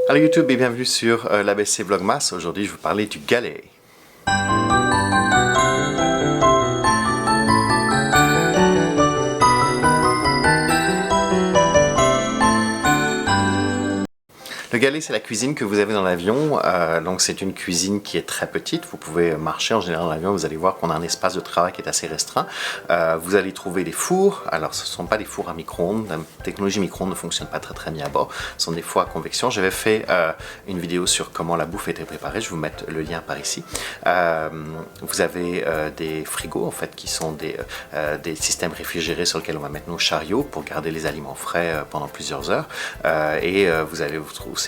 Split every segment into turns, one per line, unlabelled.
Allô YouTube et bienvenue sur l'ABC Vlogmas. Aujourd'hui je vais vous parler du galet. Le galet, c'est la cuisine que vous avez dans l'avion, donc c'est une cuisine qui est très petite, vous pouvez marcher en général dans l'avion, vous allez voir qu'on a un espace de travail qui est assez restreint. Vous allez trouver des fours, alors ce ne sont pas des fours à micro-ondes, la technologie micro-ondes ne fonctionne pas très bien à bord, ce sont des fours à convection. J'avais fait une vidéo sur comment la bouffe était préparée, je vais vous mettre le lien par ici. Vous avez des frigos en fait qui sont des systèmes réfrigérés sur lesquels on va mettre nos chariots pour garder les aliments frais pendant plusieurs heures, et vous allez vous trouver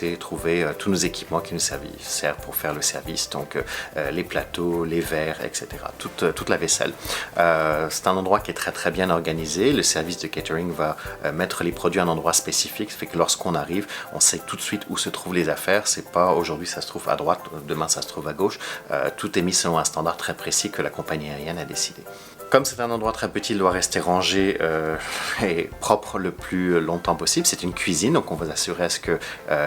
tous nos équipements qui nous servent pour faire le service, donc les plateaux, les verres, etc. Toute la vaisselle. C'est un endroit qui est très bien organisé. Le service de catering va mettre les produits à un endroit spécifique, ça fait que lorsqu'on arrive, on sait tout de suite où se trouvent les affaires. C'est pas aujourd'hui ça se trouve à droite, demain ça se trouve à gauche. Tout est mis selon un standard très précis que la compagnie aérienne a décidé. Comme c'est un endroit très petit, il doit rester rangé et propre le plus longtemps possible. C'est une cuisine, donc on va s'assurer à ce que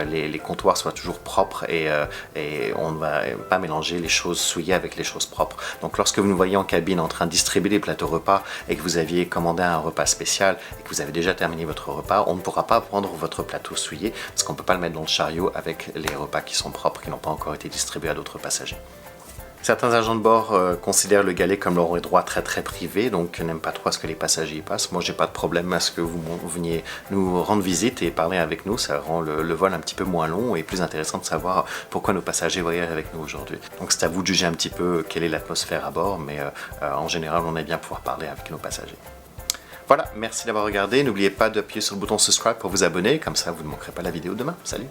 les comptoirs soient toujours propres et on ne va pas mélanger les choses souillées avec les choses propres. Donc lorsque vous nous voyez en cabine en train de distribuer des plateaux repas et que vous aviez commandé un repas spécial et que vous avez déjà terminé votre repas, on ne pourra pas prendre votre plateau souillé parce qu'on ne peut pas le mettre dans le chariot avec les repas qui sont propres, qui n'ont pas encore été distribués à d'autres passagers. Certains agents de bord considèrent le galet comme leur droit très privé, donc n'aiment pas trop à ce que les passagers y passent. Moi, j'ai pas de problème à ce que vous veniez nous rendre visite et parler avec nous. Ça rend le vol un petit peu moins long et plus intéressant de savoir pourquoi nos passagers voyagent avec nous aujourd'hui. Donc c'est à vous de juger un petit peu quelle est l'atmosphère à bord, mais en général, on aime bien pouvoir parler avec nos passagers. Voilà, merci d'avoir regardé. N'oubliez pas d'appuyer sur le bouton subscribe pour vous abonner, comme ça vous ne manquerez pas la vidéo demain. Salut!